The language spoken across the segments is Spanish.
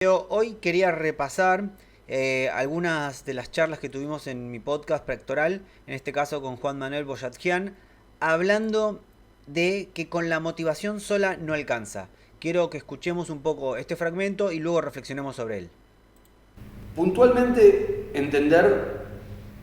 Hoy quería repasar algunas de las charlas que tuvimos en mi podcast Prectoral, en este caso con Juan Manuel Boyatjian, hablando de que con la motivación sola no alcanza. Quiero que escuchemos un poco este fragmento y luego reflexionemos sobre él. Puntualmente entender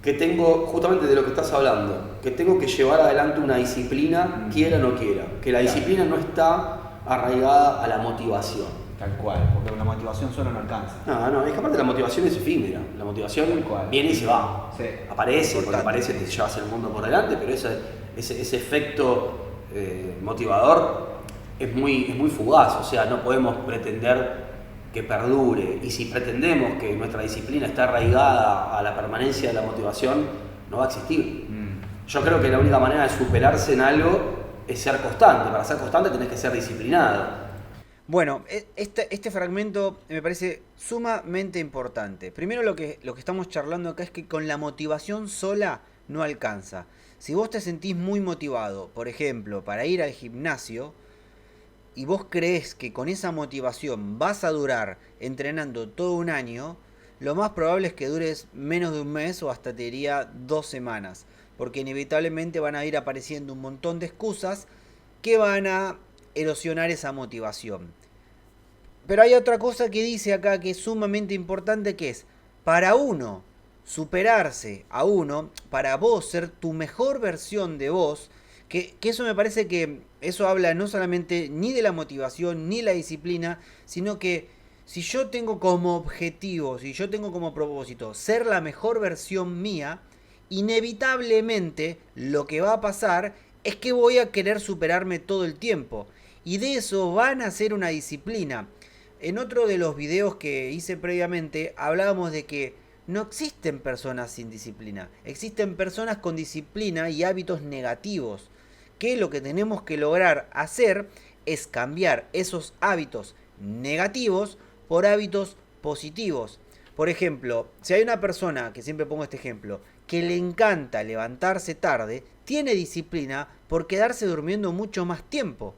que tengo, justamente de lo que estás hablando, que tengo que llevar adelante una disciplina, quiera o no quiera, que la disciplina no está arraigada a la motivación. Tal cual, porque la motivación sola no alcanza. No, es que aparte la motivación es efímera, la motivación viene y se va, Sí. aparece, porque Importante. aparece, te llevas el mundo por delante, pero ese efecto motivador es muy fugaz, o sea, no podemos pretender que perdure, y si pretendemos que nuestra disciplina está arraigada a la permanencia de la motivación, no va a existir. Yo creo que la única manera de superarse en algo es ser constante. Para ser constante tenés que ser disciplinado. Bueno, este fragmento me parece sumamente importante. Primero lo que estamos charlando acá es que con la motivación sola no alcanza. Si vos te sentís muy motivado, por ejemplo, para ir al gimnasio, y vos creés que con esa motivación vas a durar entrenando todo un año, lo más probable es que dures menos de un mes o hasta te diría 2 semanas. Porque inevitablemente van a ir apareciendo un montón de excusas que van a erosionar esa motivación. Pero hay otra cosa que dice acá que es sumamente importante, que es para uno superarse a uno, para vos ser tu mejor versión de vos, que eso me parece que eso habla no solamente ni de la motivación ni la disciplina, sino que si yo tengo como objetivo, si yo tengo como propósito ser la mejor versión mía, inevitablemente lo que va a pasar es que voy a querer superarme todo el tiempo. Y de eso van a ser una disciplina. En otro de los videos que hice previamente hablábamos de que no existen personas sin disciplina, existen personas con disciplina y hábitos negativos, que lo que tenemos que lograr hacer es cambiar esos hábitos negativos por hábitos positivos. Por ejemplo, si hay una persona, que siempre pongo este ejemplo, que le encanta levantarse tarde, tiene disciplina por quedarse durmiendo mucho más tiempo.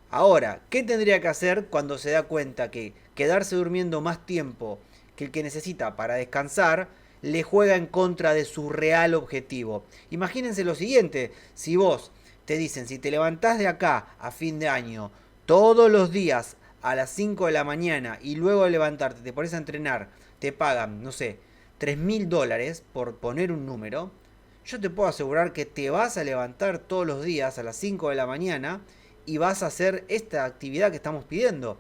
Ahora, ¿qué tendría que hacer cuando se da cuenta que quedarse durmiendo más tiempo que el que necesita para descansar le juega en contra de su real objetivo? Imagínense lo siguiente, si vos te dicen, si te levantás de acá a fin de año todos los días a las 5 de la mañana y luego de levantarte te pones a entrenar, te pagan, no sé, $3.000 por poner un número, yo te puedo asegurar que te vas a levantar todos los días a las 5 de la mañana y vas a hacer esta actividad que estamos pidiendo.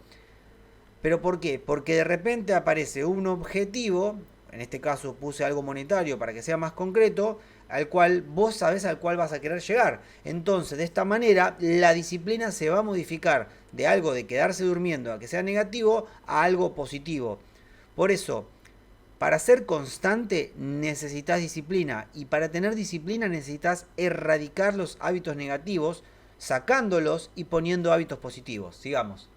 ¿Pero por qué? Porque de repente aparece un objetivo, en este caso puse algo monetario para que sea más concreto, al cual vos sabés al cual vas a querer llegar. Entonces, de esta manera, la disciplina se va a modificar de algo de quedarse durmiendo a que sea negativo a algo positivo. Por eso, para ser constante necesitas disciplina, y para tener disciplina necesitas erradicar los hábitos negativos, sacándolos y poniendo hábitos positivos. Sigamos.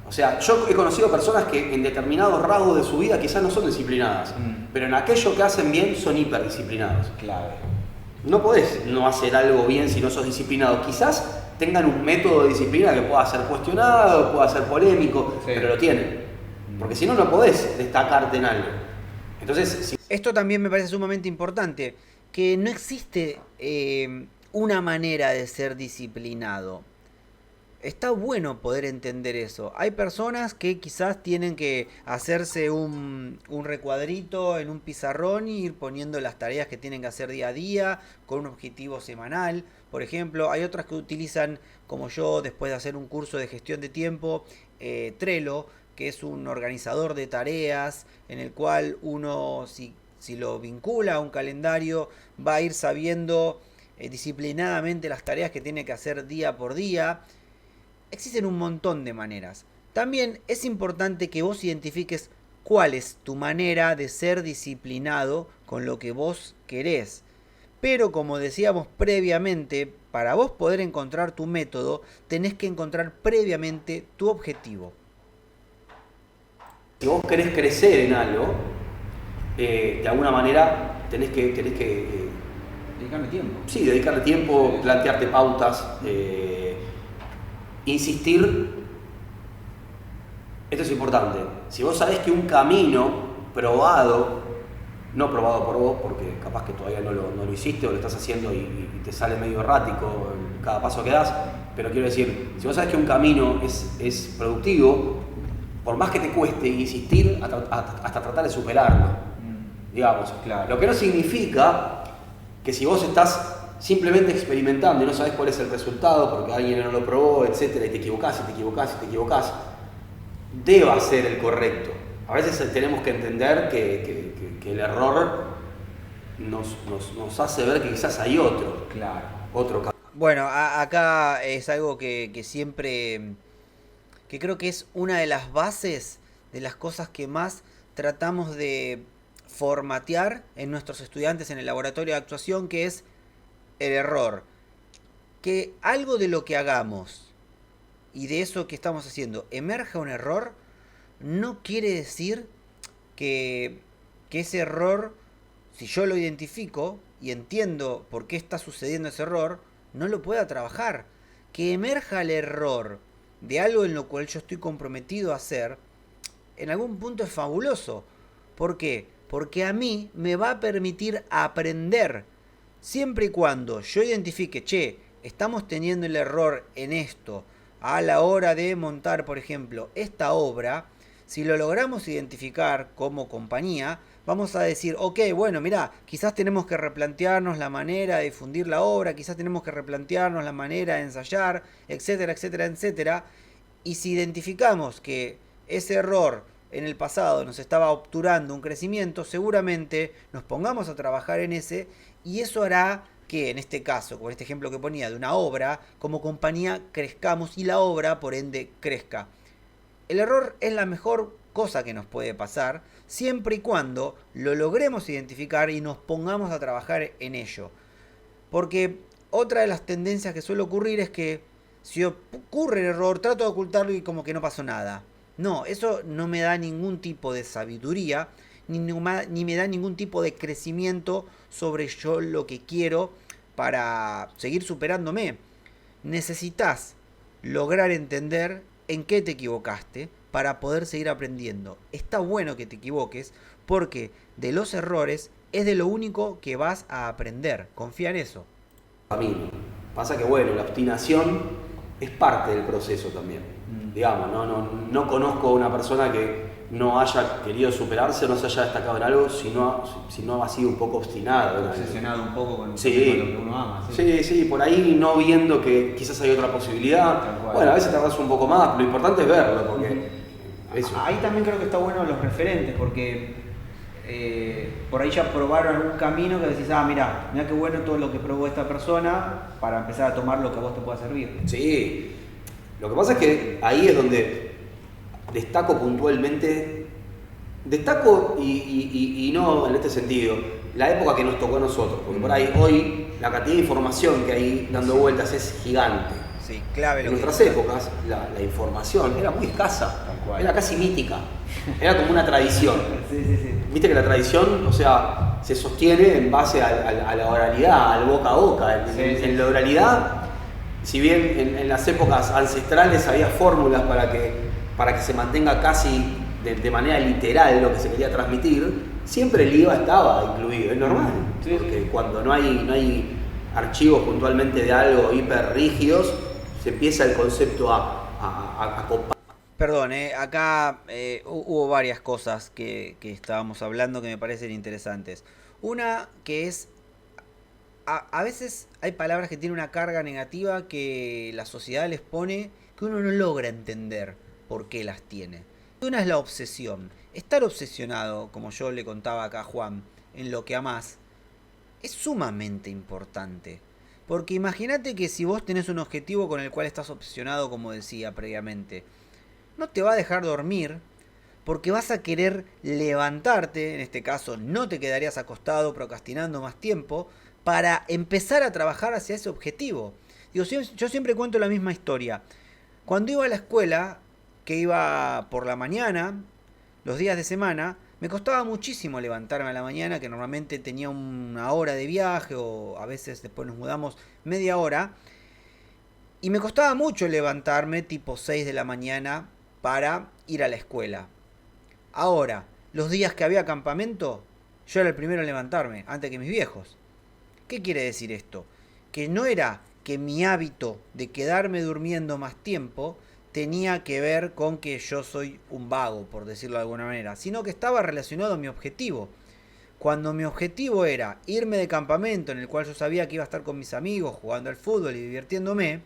O sea, yo he conocido personas que en determinados rasgos de su vida quizás no son disciplinadas, pero en aquello que hacen bien son hiperdisciplinados. Clave. No podés no hacer algo bien si no sos disciplinado. Quizás tengan un método de disciplina que pueda ser cuestionado, pueda ser polémico, Sí. pero lo tienen. Porque si no, no podés destacarte en algo. Entonces, si Esto también me parece sumamente importante, que no existe una manera de ser disciplinado. Está bueno poder entender eso. Hay personas que quizás tienen que hacerse un recuadrito en un pizarrón y ir poniendo las tareas que tienen que hacer día a día con un objetivo semanal. Por ejemplo, hay otras que utilizan, como yo, después de hacer un curso de gestión de tiempo, Trello, que es un organizador de tareas en el cual uno, si lo vincula a un calendario, va a ir sabiendo disciplinadamente las tareas que tiene que hacer día por día. Existen un montón de maneras. También es importante que vos identifiques cuál es tu manera de ser disciplinado con lo que vos querés. Pero como decíamos previamente, para vos poder encontrar tu método, tenés que encontrar previamente tu objetivo. vos querés crecer en algo, de alguna manera tenés que Dedicarme tiempo. sí, dedicarle tiempo, plantearte pautas, insistir Esto es importante. Si vos sabés que un camino probado, no probado por vos, porque capaz que todavía no lo hiciste o lo estás haciendo y te sale medio errático en cada paso que das, pero quiero decir, si vos sabés que un camino es productivo, por más que te cueste insistir hasta tratar de superarlo, digamos. Claro. Lo que no significa que si vos estás simplemente experimentando y no sabés cuál es el resultado porque alguien no lo probó, etcétera, y te equivocás, deba ser el correcto. A veces tenemos que entender que el error nos hace ver que quizás hay otro. Claro. Otro camino. Bueno, acá es algo que siempre, que creo que es una de las bases de las cosas que más tratamos de formatear en nuestros estudiantes en el laboratorio de actuación, que es el error. Que algo de lo que hagamos y de eso que estamos haciendo emerja un error, no quiere decir que ese error, si yo lo identifico y entiendo por qué está sucediendo ese error, no lo pueda trabajar. Que emerja el error de algo en lo cual yo estoy comprometido a hacer, en algún punto es fabuloso. ¿Por qué? Porque a mí me va a permitir aprender. Siempre y cuando yo identifique, che, estamos teniendo el error en esto a la hora de montar, por ejemplo, esta obra, si lo logramos identificar como compañía, vamos a decir, ok, bueno, mirá, quizás tenemos que replantearnos la manera de difundir la obra, quizás tenemos que replantearnos la manera de ensayar, etcétera, etcétera, etcétera. Y si identificamos que ese error en el pasado nos estaba obturando un crecimiento, seguramente nos pongamos a trabajar en ese, y eso hará que en este caso, con este ejemplo que ponía de una obra, como compañía crezcamos y la obra por ende crezca. El error es la mejor cosa que nos puede pasar, siempre y cuando lo logremos identificar y nos pongamos a trabajar en ello. Porque otra de las tendencias que suele ocurrir es que si ocurre el error, trato de ocultarlo y como que no pasó nada. No, eso no me da ningún tipo de sabiduría, ni me da ningún tipo de crecimiento sobre yo lo que quiero para seguir superándome. Necesitas lograr entender en qué te equivocaste para poder seguir aprendiendo. Está bueno que te equivoques porque de los errores es de lo único que vas a aprender. Confía en eso. Camino. Pasa que bueno, la obstinación es parte del proceso también. Digamos, no conozco a una persona que no haya querido superarse, no se haya destacado en algo, si no ha sido un poco obstinado. Obsesionado un poco con lo Sí, que uno ama. Sí. sí, por ahí no viendo que quizás hay otra posibilidad. Bueno, a veces tardás un poco más, lo importante es verlo, porque eso. Ahí también creo que está bueno los referentes, porque por ahí ya probaron algún camino que decís, mirá qué bueno todo lo que probó esta persona para empezar a tomar lo que a vos te pueda servir. Sí, lo que pasa es que ahí es donde destaco puntualmente, y no en este sentido, la época que nos tocó a nosotros, porque por ahí hoy la cantidad de información que hay dando vueltas es gigante. Sí, clave. En nuestras épocas la información era muy escasa, era casi mítica, era como una tradición. Sí. Viste que la tradición, o sea, se sostiene en base a la oralidad, al boca a boca. En la oralidad, si bien en las épocas ancestrales había fórmulas para que se mantenga casi de manera literal lo que se quería transmitir, siempre el IVA estaba incluido, es normal. Porque cuando no hay archivos puntualmente de algo hiper rígidos, se empieza el concepto a copar. Perdón, acá hubo varias cosas que estábamos hablando que me parecen interesantes. Una que es, a veces hay palabras que tienen una carga negativa que la sociedad les pone que uno no logra entender por qué las tiene. Una es la obsesión. Estar obsesionado, como yo le contaba acá a Juan, en lo que amás, es sumamente importante. Porque imagínate que si vos tenés un objetivo con el cual estás obsesionado, como decía previamente, no te va a dejar dormir porque vas a querer levantarte, en este caso no te quedarías acostado procrastinando más tiempo, para empezar a trabajar hacia ese objetivo. Digo, yo siempre cuento la misma historia. Cuando iba a la escuela, que iba por la mañana, los días de semana, me costaba muchísimo levantarme a la mañana, que normalmente tenía una hora de viaje o a veces después nos mudamos media hora. Y me costaba mucho levantarme tipo 6 de la mañana para ir a la escuela. Ahora, los días que había campamento, yo era el primero en levantarme, antes que mis viejos. ¿Qué quiere decir esto? Que no era que mi hábito de quedarme durmiendo más tiempo tenía que ver con que yo soy un vago, por decirlo de alguna manera, sino que estaba relacionado a mi objetivo. Cuando mi objetivo era irme de campamento, en el cual yo sabía que iba a estar con mis amigos, jugando al fútbol y divirtiéndome,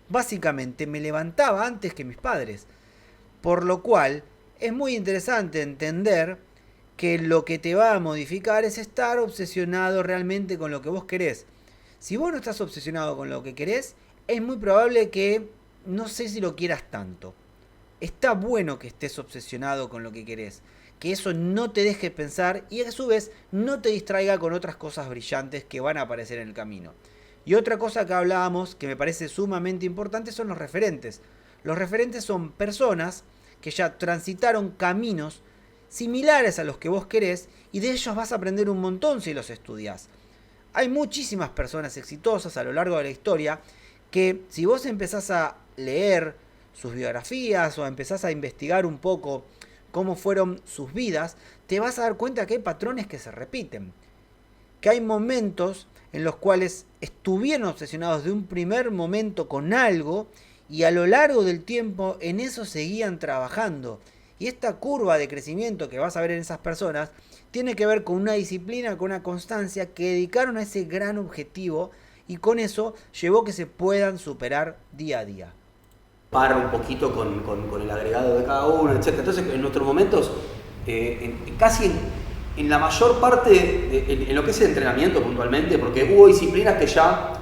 básicamente me levantaba antes que mis padres. Por lo cual, es muy interesante entender que lo que te va a modificar es estar obsesionado realmente con lo que vos querés. Si vos no estás obsesionado con lo que querés, es muy probable que no sé si lo quieras tanto. Está bueno que estés obsesionado con lo que querés, que eso no te deje pensar y a su vez no te distraiga con otras cosas brillantes que van a aparecer en el camino. Y otra cosa que hablábamos que me parece sumamente importante son los referentes. Los referentes son personas que ya transitaron caminos similares a los que vos querés y de ellos vas a aprender un montón si los estudias. Hay muchísimas personas exitosas a lo largo de la historia que si vos empezás a leer sus biografías o empezás a investigar un poco cómo fueron sus vidas, te vas a dar cuenta que hay patrones que se repiten. Que hay momentos en los cuales estuvieron obsesionados de un primer momento con algo y a lo largo del tiempo en eso seguían trabajando. Y esta curva de crecimiento que vas a ver en esas personas tiene que ver con una disciplina, con una constancia que dedicaron a ese gran objetivo y con eso llevó que se puedan superar día a día. Para un poquito con el agregado de cada uno, etc. Entonces, en nuestros momentos, casi en la mayor parte, en lo que es el entrenamiento puntualmente, porque hubo disciplinas que ya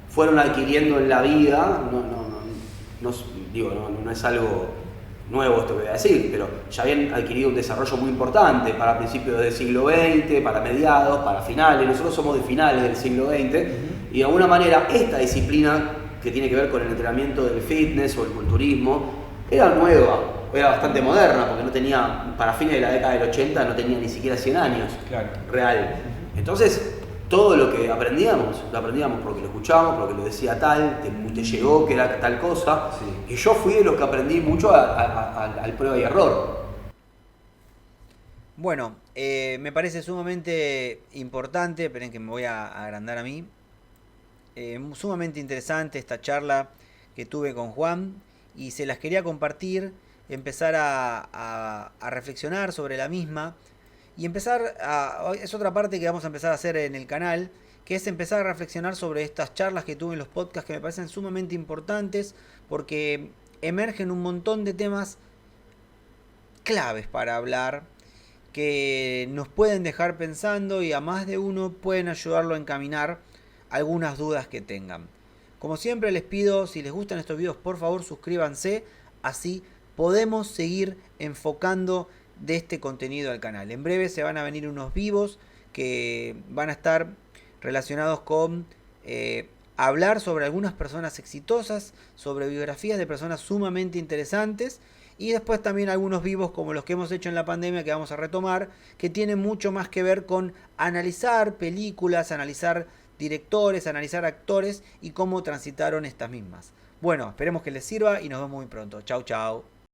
fueron adquiriendo en la vida, no es algo nuevo esto que voy a decir, pero ya habían adquirido un desarrollo muy importante para principios del siglo XX, para mediados, para finales. Nosotros somos de finales del siglo XX y de alguna manera esta disciplina que tiene que ver con el entrenamiento del fitness o el culturismo era nueva, era bastante moderna porque no tenía, para fines de la década del 80 no tenía ni siquiera 100 años, claro, real. Entonces todo lo que aprendíamos, lo aprendíamos porque lo escuchábamos, porque lo decía tal, te llegó que era tal cosa. Sí. Y yo fui de los que aprendí mucho al prueba y error. Bueno, me parece sumamente importante, esperen que me voy a agrandar a mí, sumamente interesante esta charla que tuve con Juan y se las quería compartir, empezar a reflexionar sobre la misma. Y es otra parte que vamos a empezar a hacer en el canal, que es empezar a reflexionar sobre estas charlas que tuve en los podcasts que me parecen sumamente importantes porque emergen un montón de temas claves para hablar que nos pueden dejar pensando y a más de uno pueden ayudarlo a encaminar algunas dudas que tengan. Como siempre les pido, si les gustan estos videos, por favor suscríbanse, así podemos seguir enfocando de este contenido al canal. En breve se van a venir unos vivos que van a estar relacionados con hablar sobre algunas personas exitosas, sobre biografías de personas sumamente interesantes y después también algunos vivos como los que hemos hecho en la pandemia que vamos a retomar, que tienen mucho más que ver con analizar películas, analizar directores, analizar actores y cómo transitaron estas mismas. Bueno, esperemos que les sirva y nos vemos muy pronto. Chau, chau.